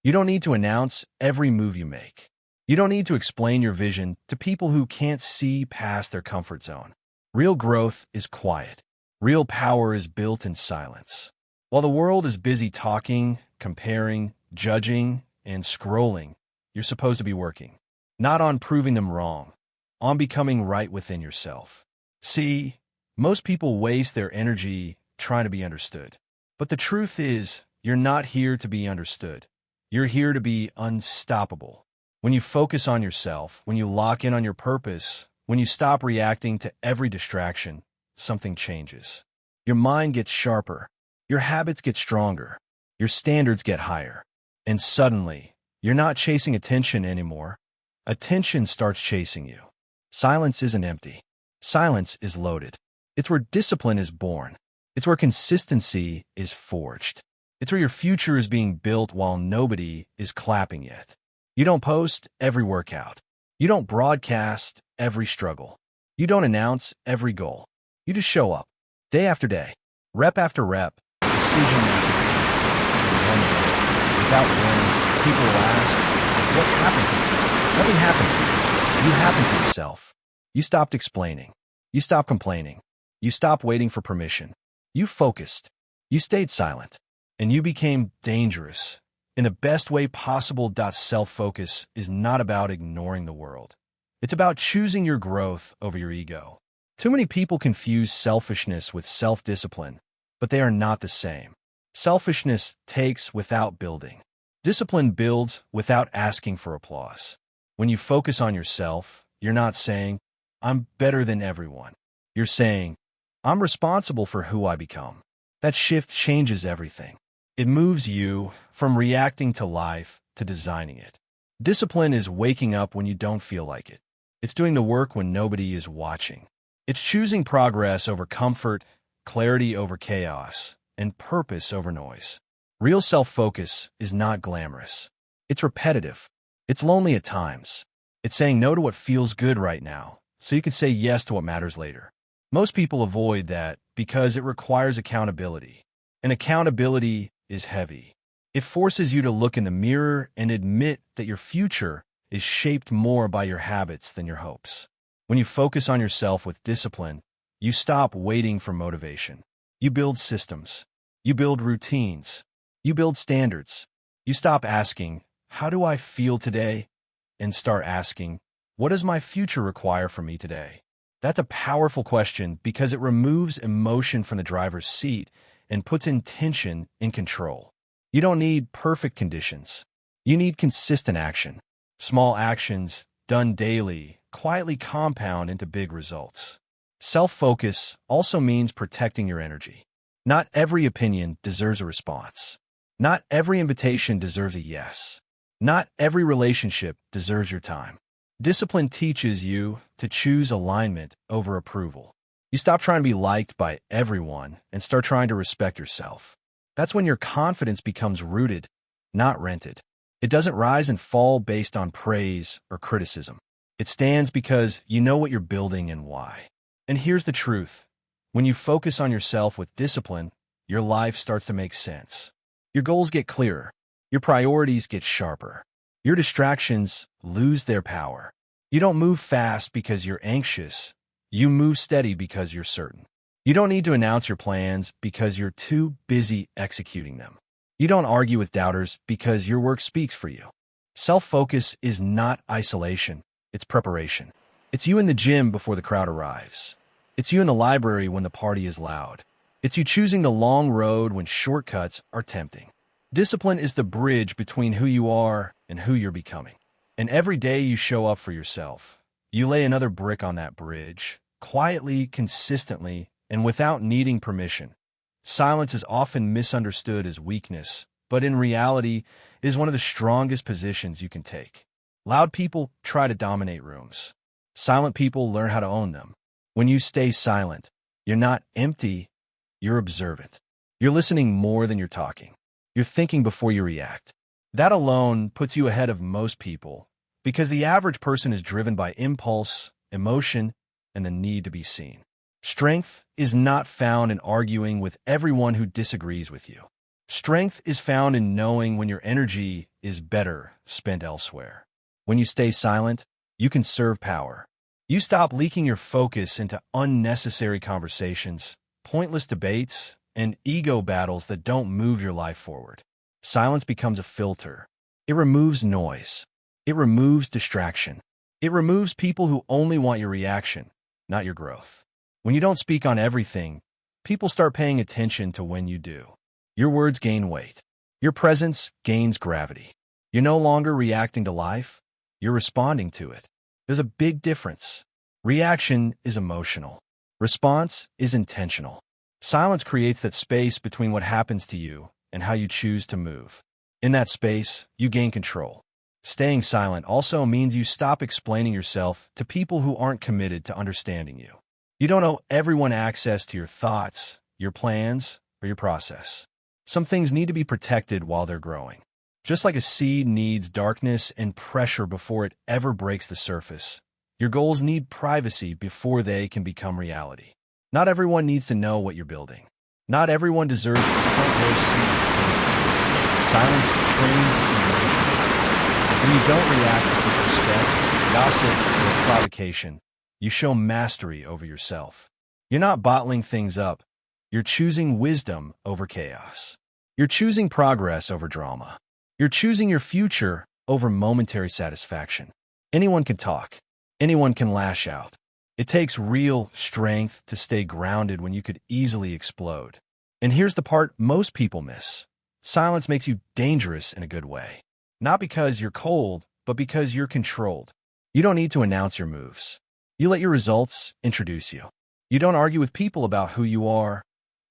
You don't need to announce every move you make. You don't need to explain your vision to people who can't see past their comfort zone. Real growth is quiet. Real power is built in silence. While the world is busy talking, comparing, judging, and scrolling, you're supposed to be working. Not on proving them wrong, on becoming right within yourself. See, most people waste their energy trying to be understood. But the truth is, you're not here to be understood. You're here to be unstoppable. When you focus on yourself, when you lock in on your purpose, when you stop reacting to every distraction, something changes. Your mind gets sharper, your habits get stronger, your standards get higher. And suddenly, you're not chasing attention anymore. Attention starts chasing you. Silence isn't empty. Silence is loaded. It's where discipline is born. It's where consistency is forged. It's where your future is being built while nobody is clapping yet. You don't post every workout. You don't broadcast every struggle. You don't announce every goal. You just show up, day after day, rep after rep, decision after decision. And one day, without warning, people will ask, what happened to you? Nothing happened to you. You happened to yourself. You stopped explaining. You stopped complaining. You stopped waiting for permission. You focused. You stayed silent. And you became dangerous. In the best way possible. Self-focus is not about ignoring the world. It's about choosing your growth over your ego. Too many people confuse selfishness with self-discipline, but they are not the same. Selfishness takes without building. Discipline builds without asking for applause. When you focus on yourself, you're not saying, I'm better than everyone. You're saying, I'm responsible for who I become. That shift changes everything. It moves you from reacting to life to designing it. Discipline is waking up when you don't feel like it. It's doing the work when nobody is watching. It's choosing progress over comfort, clarity over chaos, and purpose over noise. Real self-focus is not glamorous. It's repetitive. It's lonely at times. It's saying no to what feels good right now, so you can say yes to what matters later. Most people avoid that because it requires accountability. And accountability is heavy. It forces you to look in the mirror and admit that your future is shaped more by your habits than your hopes. When you focus on yourself with discipline, you stop waiting for motivation. You build systems. You build routines. You build standards. You stop asking, how do I feel today? And start asking, what does my future require from me today? That's a powerful question because it removes emotion from the driver's seat and puts intention in control. You don't need perfect conditions. You need consistent action. Small actions, done daily, quietly compound into big results. Self-focus also means protecting your energy. Not every opinion deserves a response. Not every invitation deserves a yes. Not every relationship deserves your time. Discipline teaches you to choose alignment over approval. You stop trying to be liked by everyone and start trying to respect yourself. That's when your confidence becomes rooted, not rented. It doesn't rise and fall based on praise or criticism. It stands because you know what you're building and why. And here's the truth. When you focus on yourself with discipline, your life starts to make sense. Your goals get clearer. Your priorities get sharper. Your distractions lose their power. You don't move fast because you're anxious. You move steady because you're certain. You don't need to announce your plans because you're too busy executing them. You don't argue with doubters because your work speaks for you. Self-focus is not isolation. It's preparation. It's you in the gym before the crowd arrives. It's you in the library when the party is loud. It's you choosing the long road when shortcuts are tempting. Discipline is the bridge between who you are and who you're becoming. And every day you show up for yourself, you lay another brick on that bridge, quietly, consistently, and without needing permission. Silence is often misunderstood as weakness, but in reality is one of the strongest positions you can take. Loud people try to dominate rooms. Silent people learn how to own them. When you stay silent, you're not empty, you're observant. You're listening more than you're talking. You're thinking before you react. That alone puts you ahead of most people, because the average person is driven by impulse, emotion, and the need to be seen. Strength is not found in arguing with everyone who disagrees with you. Strength is found in knowing when your energy is better spent elsewhere. When you stay silent, you conserve power. You stop leaking your focus into unnecessary conversations, pointless debates, and ego battles that don't move your life forward. Silence becomes a filter. It removes noise. It removes distraction. It removes people who only want your reaction, not your growth. When you don't speak on everything, people start paying attention to when you do. Your words gain weight. Your presence gains gravity. You're no longer reacting to life. You're responding to it. There's a big difference. Reaction is emotional. Response is intentional. Silence creates that space between what happens to you and how you choose to move. In that space, you gain control. Staying silent also means you stop explaining yourself to people who aren't committed to understanding you. You don't owe everyone access to your thoughts, your plans, or your process. Some things need to be protected while they're growing. Just like a seed needs darkness and pressure before it ever breaks the surface, your goals need privacy before they can become reality. Not everyone needs to know what you're building. Not everyone deserves a front row seat. Silence trains emotion. When you don't react with respect, gossip, or provocation, you show mastery over yourself. You're not bottling things up. You're choosing wisdom over chaos. You're choosing progress over drama. You're choosing your future over momentary satisfaction. Anyone can talk. Anyone can lash out. It takes real strength to stay grounded when you could easily explode. And here's the part most people miss. Silence makes you dangerous in a good way. Not because you're cold, but because you're controlled. You don't need to announce your moves. You let your results introduce you. You don't argue with people about who you are.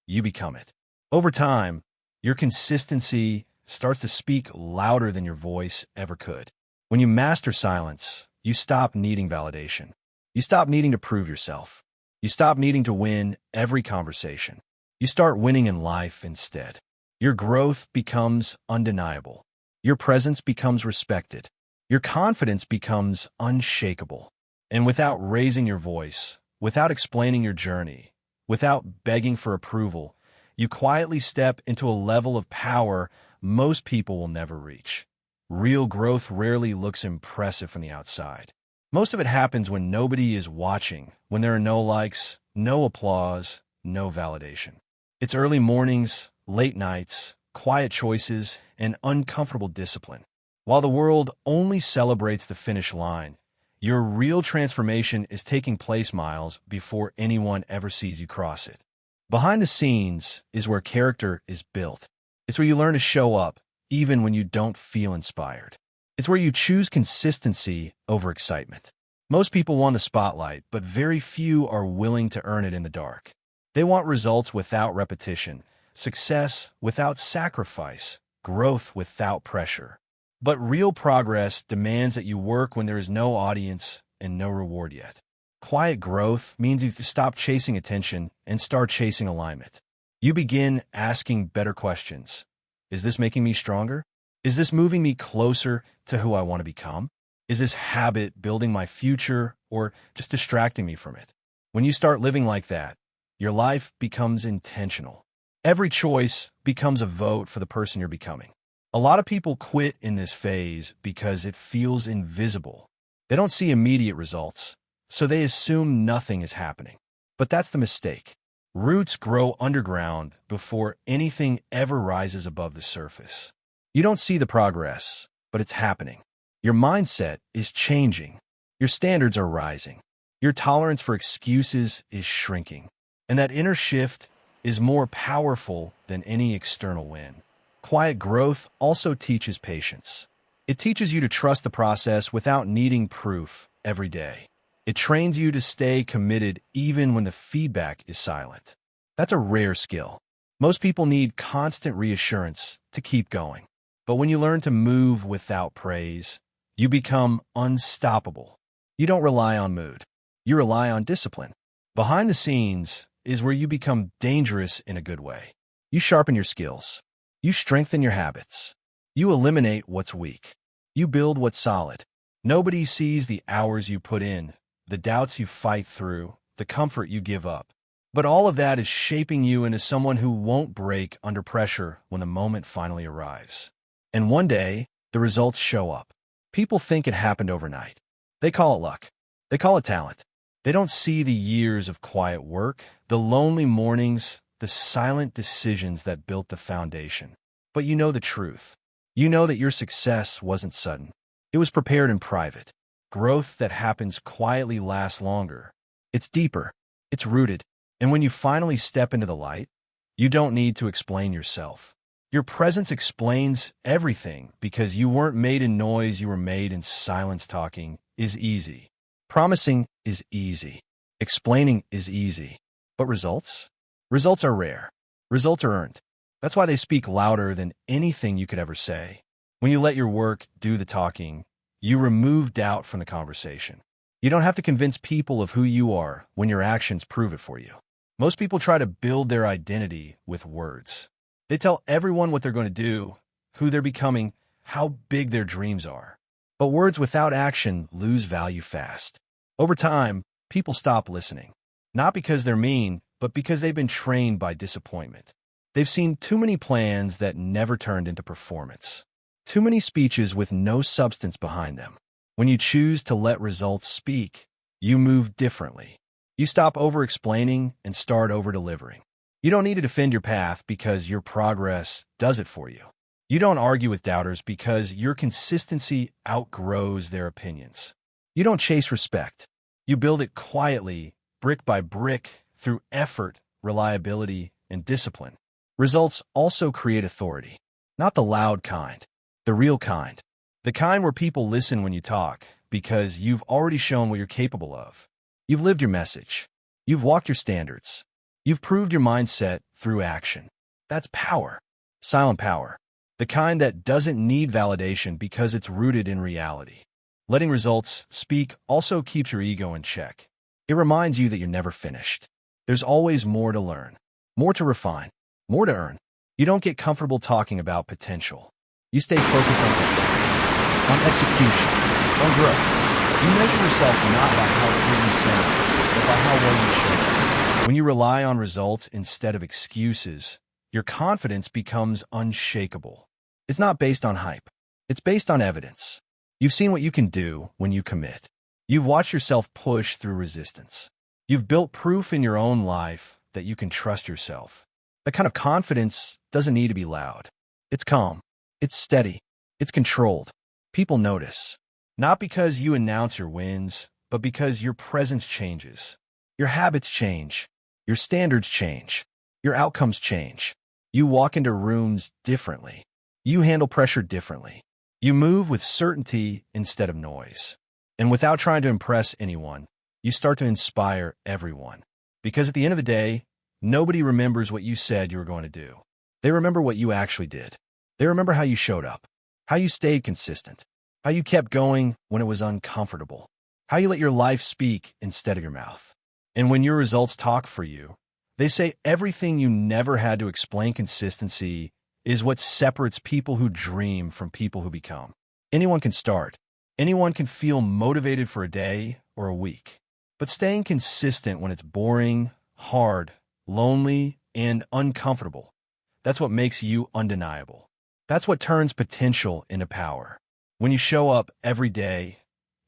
You become it. Over time, your consistency starts to speak louder than your voice ever could. When you master silence, you stop needing validation. You stop needing to prove yourself. You stop needing to win every conversation. You start winning in life instead. Your growth becomes undeniable. Your presence becomes respected. Your confidence becomes unshakable. And without raising your voice, without explaining your journey, without begging for approval, you quietly step into a level of power most people will never reach. Real growth rarely looks impressive from the outside. Most of it happens when nobody is watching, when there are no likes, no applause, no validation. It's early mornings, late nights, quiet choices, and uncomfortable discipline. While the world only celebrates the finish line, your real transformation is taking place miles before anyone ever sees you cross it. Behind the scenes is where character is built. It's where you learn to show up, even when you don't feel inspired. It's where you choose consistency over excitement. Most people want the spotlight, but very few are willing to earn it in the dark. They want results without repetition, success without sacrifice, growth without pressure. But real progress demands that you work when there is no audience and no reward yet. Quiet growth means you stop chasing attention and start chasing alignment. You begin asking better questions. Is this making me stronger? Is this moving me closer to who I want to become? Is this habit building my future or just distracting me from it? When you start living like that, your life becomes intentional. Every choice becomes a vote for the person you're becoming. A lot of people quit in this phase because it feels invisible. They don't see immediate results, so they assume nothing is happening. But that's the mistake. Roots grow underground before anything ever rises above the surface. You don't see the progress, but it's happening. Your mindset is changing. Your standards are rising. Your tolerance for excuses is shrinking. And that inner shift is more powerful than any external win. Quiet growth also teaches patience. It teaches you to trust the process without needing proof every day. It trains you to stay committed even when the feedback is silent. That's a rare skill. Most people need constant reassurance to keep going. But when you learn to move without praise, you become unstoppable. You don't rely on mood. You rely on discipline. Behind the scenes is where you become dangerous in a good way. You sharpen your skills. You strengthen your habits. You eliminate what's weak. You build what's solid. Nobody sees the hours you put in, the doubts you fight through, the comfort you give up. But all of that is shaping you into someone who won't break under pressure when the moment finally arrives. And one day, the results show up. People think it happened overnight. They call it luck. They call it talent. They don't see the years of quiet work, the lonely mornings, the silent decisions that built the foundation. But you know the truth. You know that your success wasn't sudden. It was prepared in private. Growth that happens quietly lasts longer. It's deeper. It's rooted. And when you finally step into the light, you don't need to explain yourself. Your presence explains everything because you weren't made in noise, you were made in silence. Talking is easy. Promising is easy. Explaining is easy. But results? Results are rare. Results are earned. That's why they speak louder than anything you could ever say. When you let your work do the talking, you remove doubt from the conversation. You don't have to convince people of who you are when your actions prove it for you. Most people try to build their identity with words. They tell everyone what they're going to do, who they're becoming, how big their dreams are. But words without action lose value fast. Over time, people stop listening. Not because they're mean, but because they've been trained by disappointment. They've seen too many plans that never turned into performance. Too many speeches with no substance behind them. When you choose to let results speak, you move differently. You stop over-explaining and start over-delivering. You don't need to defend your path because your progress does it for you. You don't argue with doubters because your consistency outgrows their opinions. You don't chase respect. You build it quietly, brick by brick, through effort, reliability, and discipline. Results also create authority. Not the loud kind, the real kind. The kind where people listen when you talk because you've already shown what you're capable of. You've lived your message. You've walked your standards. You've proved your mindset through action. That's power. Silent power. The kind that doesn't need validation because it's rooted in reality. Letting results speak also keeps your ego in check. It reminds you that you're never finished. There's always more to learn, more to refine, more to earn. You don't get comfortable talking about potential. You stay focused on performance, on execution, on growth. You measure yourself not by how good you sound, but by how well you show up. When you rely on results instead of excuses, your confidence becomes unshakable. It's not based on hype. It's based on evidence. You've seen what you can do when you commit. You've watched yourself push through resistance. You've built proof in your own life that you can trust yourself. That kind of confidence doesn't need to be loud. It's calm. It's steady. It's controlled. People notice. Not because you announce your wins, but because your presence changes. Your habits change. Your standards change. Your outcomes change. You walk into rooms differently. You handle pressure differently. You move with certainty instead of noise. And without trying to impress anyone, you start to inspire everyone. Because at the end of the day, nobody remembers what you said you were going to do. They remember what you actually did. They remember how you showed up, how you stayed consistent, how you kept going when it was uncomfortable, how you let your life speak instead of your mouth. And when your results talk for you, they say everything you never had to explain. Consistency is what separates people who dream from people who become. Anyone can start. Anyone can feel motivated for a day or a week. But staying consistent when it's boring, hard, lonely, and uncomfortable, that's what makes you undeniable. That's what turns potential into power. When you show up every day,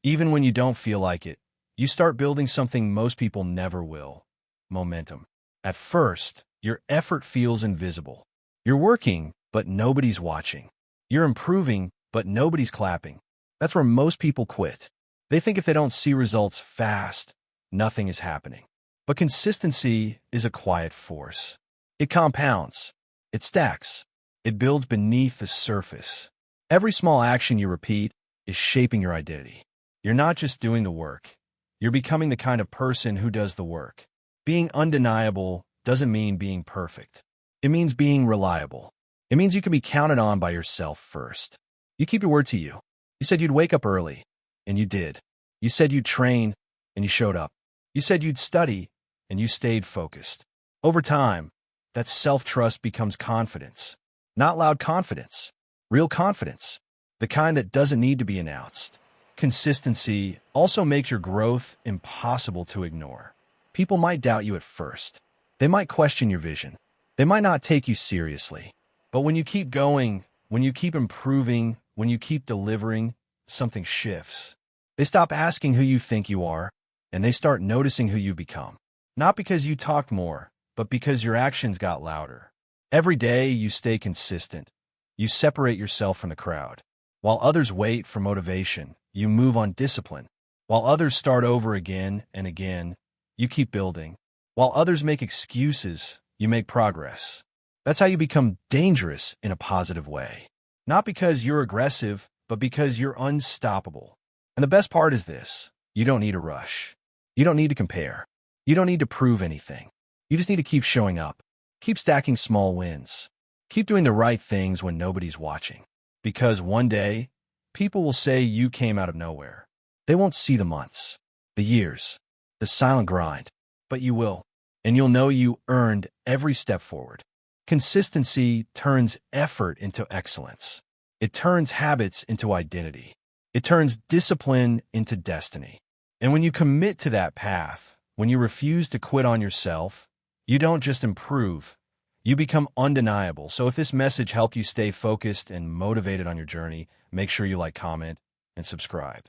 even when you don't feel like it, you start building something most people never will: momentum. At first, your effort feels invisible. You're working, but nobody's watching. You're improving, but nobody's clapping. That's where most people quit. They think if they don't see results fast, nothing is happening. But consistency is a quiet force. It compounds. It stacks. It builds beneath the surface. Every small action you repeat is shaping your identity. You're not just doing the work. You're becoming the kind of person who does the work. Being undeniable doesn't mean being perfect. It means being reliable. It means you can be counted on by yourself first. You keep your word to you. You said you'd wake up early, and you did. You said you'd train, and you showed up. You said you'd study, and you stayed focused. Over time, that self-trust becomes confidence. Not loud confidence. Real confidence. The kind that doesn't need to be announced. Consistency also makes your growth impossible to ignore. People might doubt you at first. They might question your vision. They might not take you seriously. But when you keep going, when you keep improving, when you keep delivering, something shifts. They stop asking who you think you are, and they start noticing who you become. Not because you talked more, but because your actions got louder. Every day you stay consistent. You separate yourself from the crowd. While others wait for motivation, you move on discipline. While others start over again and again, you keep building. While others make excuses, you make progress. That's how you become dangerous in a positive way. Not because you're aggressive, but because you're unstoppable. And the best part is this: you don't need a rush. You don't need to compare. You don't need to prove anything. You just need to keep showing up. Keep stacking small wins. Keep doing the right things when nobody's watching. Because one day, people will say you came out of nowhere. They won't see the months, the years, the silent grind, but you will. And you'll know you earned every step forward. Consistency turns effort into excellence. It turns habits into identity. It turns discipline into destiny. And when you commit to that path, when you refuse to quit on yourself, you don't just improve, you become undeniable. So if this message helped you stay focused and motivated on your journey, make sure you like, comment, and subscribe.